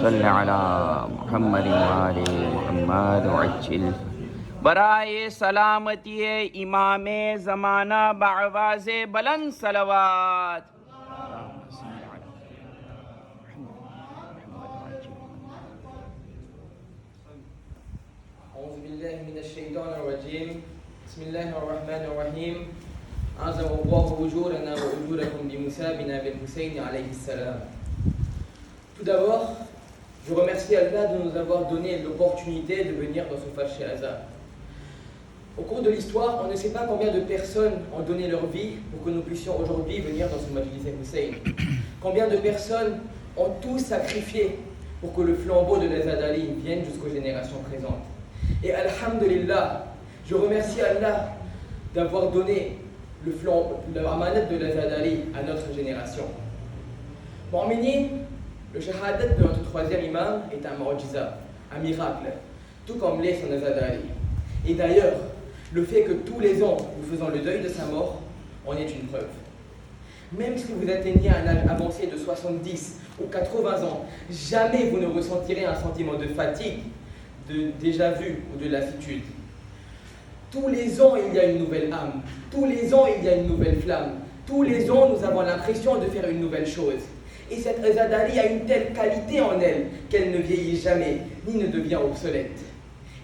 صل على محمد وآل محمد وعجل बराए सलामती इमाम ज़माना बावाज़ बुलंद सलवात। أعوذ بالله من الشيطان الرجيم. بسم الله الرحمن الرحيم. أعظم الله أجورنا وأجوركم بمسابنا بالحسين عليه السلام. Tout d'abord, je remercie Allah de nous avoir donné l'opportunité de venir dans ce Fajr Azhar. Au cours de l'histoire, on ne sait pas combien de personnes ont donné leur vie pour que nous puissions aujourd'hui venir dans ce Majlis Hussein. Combien de personnes ont tout sacrifié pour que le flambeau de l'Azadali vienne jusqu'aux générations présentes. Et Alhamdulillah, je remercie Allah d'avoir donné le amanat de l'Azadali à notre génération. Mu'minin, le shahadat de notre troisième imam est un mu'jiza, un miracle, tout comme l'est son Azadali. Et d'ailleurs, le fait que tous les ans nous faisons le deuil de sa mort en est une preuve. Même si vous atteignez un âge avancé de 70 ou 80 ans, jamais vous ne ressentirez un sentiment de fatigue, de déjà-vu ou de lassitude. Tous les ans, il y a une nouvelle âme. Tous les ans, il y a une nouvelle flamme. Tous les ans, nous avons l'impression de faire une nouvelle chose. Et cette Azadali a une telle qualité en elle qu'elle ne vieillit jamais, ni ne devient obsolète.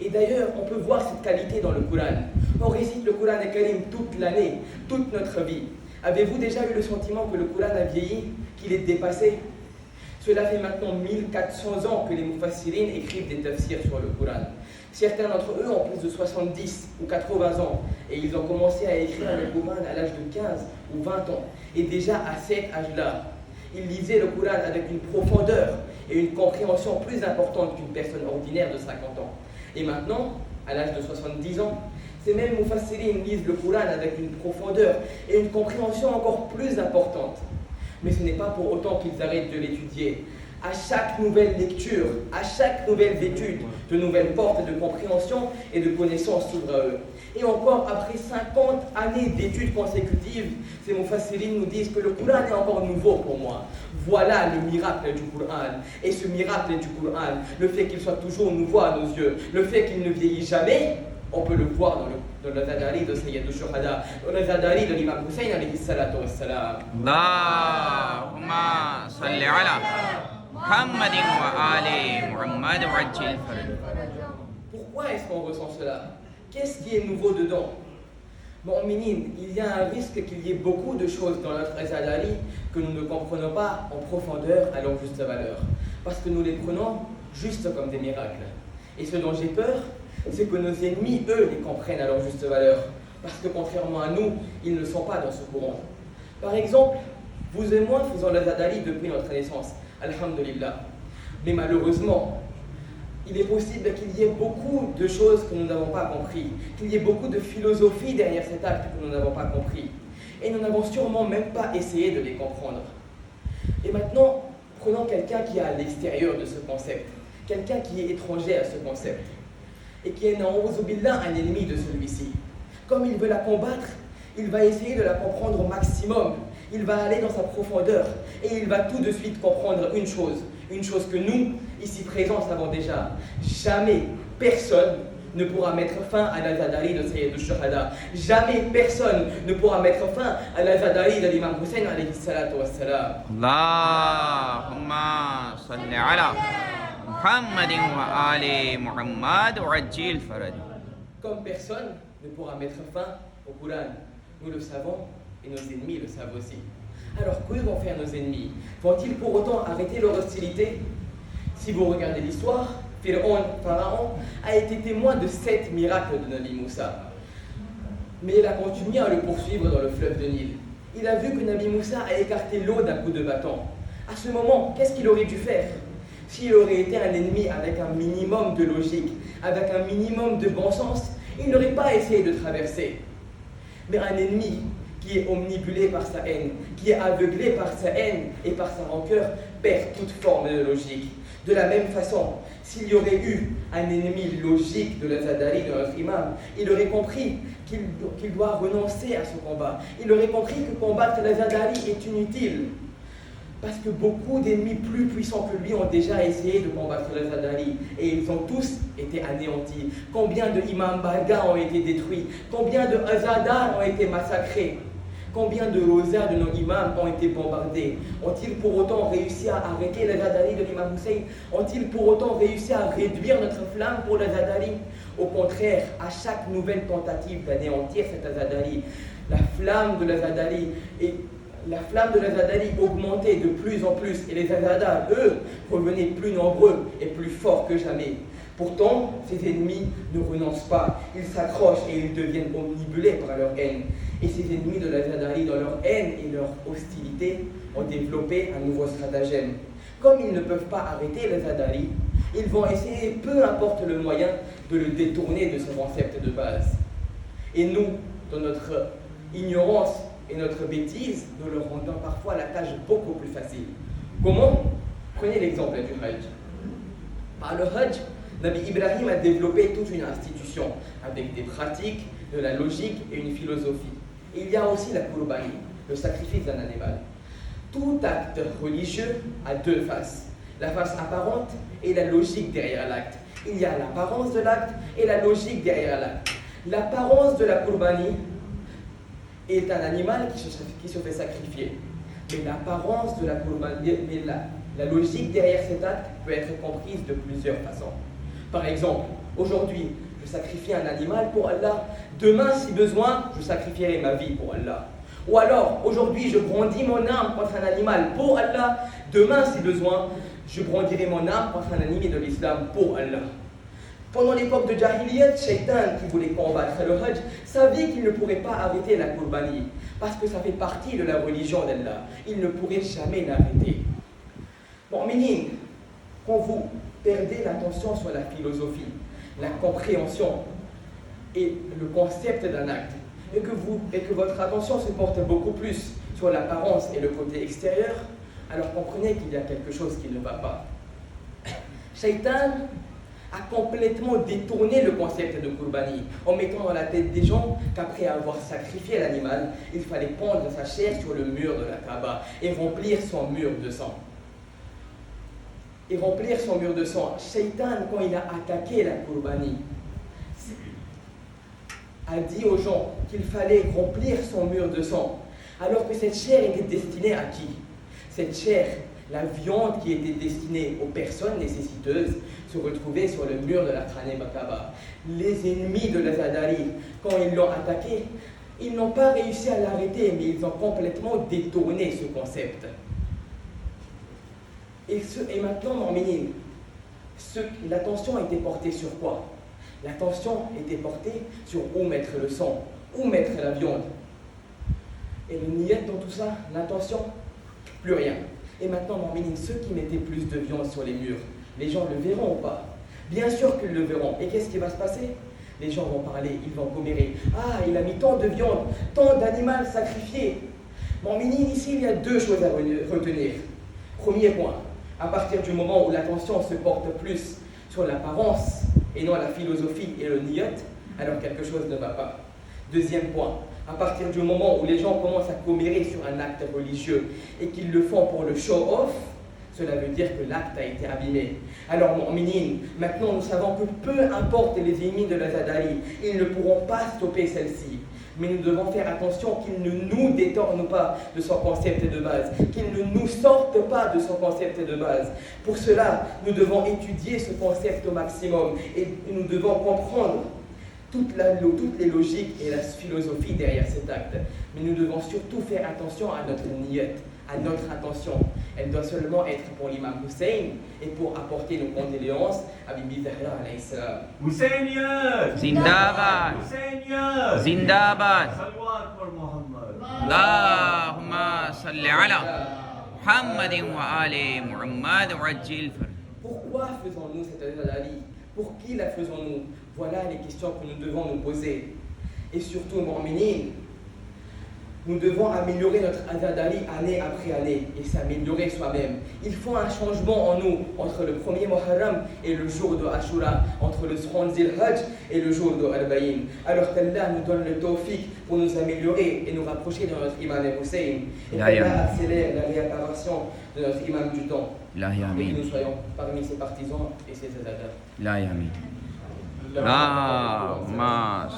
Et d'ailleurs, on peut voir cette qualité dans le Coran. On récite le Coran al-Karim toute l'année, toute notre vie. Avez-vous déjà eu le sentiment que le Coran a vieilli, qu'il est dépassé? Cela fait maintenant 1400 ans que les mufassirines écrivent des tafsirs sur le Coran. Certains d'entre eux ont plus de 70 ou 80 ans et ils ont commencé à écrire le Coran à l'âge de 15 ou 20 ans. Et déjà à cet âge-là, ils lisaient le Coran avec une profondeur et une compréhension plus importante qu'une personne ordinaire de 50 ans. Et maintenant, à l'âge de 70 ans, ces mêmes mufassirines lisent le Coran avec une profondeur et une compréhension encore plus importante. Mais ce n'est pas pour autant qu'ils arrêtent de l'étudier. À chaque nouvelle lecture, à chaque nouvelle étude, de nouvelles portes de compréhension et de connaissances s'ouvrent à eux. Et encore, après 50 années d'études consécutives, ces mufassirines nous disent que le Coran est encore nouveau pour moi. Voilà le miracle du Coran. Et ce miracle du Coran, le fait qu'il soit toujours nouveau à nos yeux, le fait qu'il ne vieillit jamais, on peut le voir dans le Zadari de Sayyid al-Shuhada, dans le Zadari de l'imam Hussein alayhi salatu wassalam. Allahumma salli ala Muhammadin wa ali Muhammad wa ajil faraj. Pourquoi est-ce qu'on ressent cela? Qu'est-ce qui est nouveau dedans? Mu'minin, il y a un risque qu'il y ait beaucoup de choses dans notre Zadari que nous ne comprenons pas en profondeur à leur juste valeur. Parce que nous les prenons juste comme des miracles. Et ce dont j'ai peur, c'est que nos ennemis, eux, les comprennent à leur juste valeur. Parce que contrairement à nous, ils ne sont pas dans ce courant. Par exemple, vous et moi faisons le Zadari depuis notre naissance. Alhamdulillah. Mais malheureusement, il est possible qu'il y ait beaucoup de choses que nous n'avons pas compris, qu'il y ait beaucoup de philosophie derrière cet acte que nous n'avons pas compris. Et nous n'avons sûrement même pas essayé de les comprendre. Et maintenant, prenons quelqu'un qui est à l'extérieur de ce concept, quelqu'un qui est étranger à ce concept, et qui est un ennemi de celui-ci. Comme il veut la combattre, il va essayer de la comprendre au maximum. Il va aller dans sa profondeur et il va tout de suite comprendre une chose que nous, ici présents, savons déjà. Jamais personne ne pourra mettre fin à la Zadari de Sayyid al-Shuhada. Jamais personne ne pourra mettre fin à la Zadari de l'imam Hussein alayhi salatu wassalam. Allahumma salli ala Muhammadin wa ali Muhammad wa ajil faraj. Comme personne ne pourra mettre fin au Coran, nous le savons et nos ennemis le savent aussi. Alors que vont faire nos ennemis? Vont-ils pour autant arrêter leur hostilité? Si vous regardez l'histoire, Pharaon a été témoin de 7 miracles de Nabi Moussa. Mais il a continué à le poursuivre dans le fleuve de Nil. Il a vu que Nabi Moussa a écarté l'eau d'un coup de bâton. À ce moment, qu'est-ce qu'il aurait dû faire? S'il aurait été un ennemi avec un minimum de logique, avec un minimum de bon sens, il n'aurait pas essayé de traverser. Mais un ennemi qui est omnibulé par sa haine, qui est aveuglé par sa haine et par sa rancœur, perd toute forme de logique. De la même façon, s'il y aurait eu un ennemi logique de la Zadari, de notre imam, il aurait compris qu'il doit renoncer à ce combat. Il aurait compris que combattre la Zadari est inutile. Parce que beaucoup d'ennemis plus puissants que lui ont déjà essayé de combattre le Zadali et ils ont tous été anéantis. Combien de Imam Barga ont été détruits? Combien de Azadar ont été massacrés? Combien de rosaires de nos imams ont été bombardés? Ont-ils pour autant réussi à arrêter le Zadali de l'imam Hussein? Ont-ils pour autant réussi à réduire notre flamme pour le Zadali? Au contraire, à chaque nouvelle tentative d'anéantir cet Azadali, la flamme de l'Azadali augmentait de plus en plus et les Azadars, eux, revenaient plus nombreux et plus forts que jamais. Pourtant, ces ennemis ne renoncent pas, ils s'accrochent et ils deviennent omnibulés par leur haine. Et ces ennemis de l'Azadari, dans leur haine et leur hostilité, ont développé un nouveau stratagème. Comme ils ne peuvent pas arrêter l'Azadari, ils vont essayer, peu importe le moyen, de le détourner de ce concept de base. Et nous, dans notre ignorance et notre bêtise, nous leur rendons parfois la tâche beaucoup plus facile. Comment? Prenez l'exemple du Hajj. Par le Hajj, Nabi Ibrahim a développé toute une institution avec des pratiques, de la logique et une philosophie. Et il y a aussi la Qurbani, le sacrifice d'un animal. Tout acte religieux a deux faces, la face apparente et la logique derrière l'acte. Il y a l'apparence de l'acte et la logique derrière l'acte. L'apparence de la Qurbani est un animal qui se fait sacrifier. Mais l'apparence de la Qurbani, la logique derrière cet acte peut être comprise de plusieurs façons. Par exemple, aujourd'hui, je sacrifie un animal pour Allah. Demain, si besoin, je sacrifierai ma vie pour Allah. Ou alors, aujourd'hui, je brandis mon âme contre un animal pour Allah. Demain, si besoin, je brandirai mon âme contre un ennemi de l'islam pour Allah. Pendant l'époque de Jahiliyat, Shaitan, qui voulait combattre le Hajj, savait qu'il ne pourrait pas arrêter la Qurbani, parce que ça fait partie de la religion d'Allah. Il ne pourrait jamais l'arrêter. Bon, Ménine, quand vous perdez l'attention sur la philosophie, la compréhension et le concept d'un acte, et que votre attention se porte beaucoup plus sur l'apparence et le côté extérieur, alors comprenez qu'il y a quelque chose qui ne va pas. Shaitan a complètement détourné le concept de Qurbani en mettant dans la tête des gens qu'après avoir sacrifié l'animal, il fallait pendre sa chair sur le mur de la Kaaba et remplir son mur de sang. Et remplir son mur de sang. Shaitan, quand il a attaqué la Qurbani, a dit aux gens qu'il fallait remplir son mur de sang, alors que cette chair était destinée à qui? Cette chair, la viande qui était destinée aux personnes nécessiteuses, se retrouvait sur le mur de la Khaneh Kaaba. Les ennemis de l'Azadari, quand ils l'ont attaqué, ils n'ont pas réussi à l'arrêter, mais ils ont complètement détourné ce concept. Et maintenant, mon Ménine, l'attention était portée sur quoi? L'attention était portée sur où mettre le sang, où mettre la viande. Et le niyat dans tout ça, l'intention, plus rien. Et maintenant, mon Ménine, ceux qui mettaient plus de viande sur les murs, les gens le verront ou pas? Bien sûr qu'ils le verront. Et qu'est-ce qui va se passer? Les gens vont parler, ils vont commérer. Ah, il a mis tant de viande, tant d'animaux sacrifiés. Mon Ménine, ici, il y a deux choses à retenir. Premier point, à partir du moment où l'attention se porte plus sur l'apparence et non la philosophie et le niyat, alors quelque chose ne va pas. Deuxième point, à partir du moment où les gens commencent à commérer sur un acte religieux et qu'ils le font pour le show-off, cela veut dire que l'acte a été abîmé. Alors, mon Ménine, maintenant nous savons que peu importe les ennemis de l'Azadari, ils ne pourront pas stopper celle-ci. Mais nous devons faire attention qu'ils ne nous détournent pas de son concept de base, qu'ils ne nous sortent pas de son concept de base. Pour cela, nous devons étudier ce concept au maximum et nous devons comprendre toutes les logiques et la philosophie derrière cet acte. Mais nous devons surtout faire attention à notre niyat, à notre attention. Elle doit seulement être pour l'imam Hussein et pour apporter nos condoléances à Bibi Zahra alayhi salam. Husainiyat! Zindabad! Husainiyat! Zindabad! Salawat for Muhammad! Allahumma salli ala Muhammadin wa ali Muhammad wa ajil farj. Pourquoi faisons-nous cette Azadari? Pour qui la faisons-nous? Voilà les questions que nous devons nous poser. Et surtout, mu'minin, Nous devons améliorer notre Azadari année après année et s'améliorer soi-même. Il faut un changement en nous entre le premier Muharram et le jour de Ashura, entre le 30 Zil-Hajj et le jour de Arba'in. Alors qu'Allah nous donne le tawfiq pour nous améliorer et nous rapprocher de notre imam Hussein. Et qu'Allah accélère la réapparition de notre imam du temps. Et que nous soyons parmi ses partisans et ses azadars. لا يا أمين. لا ما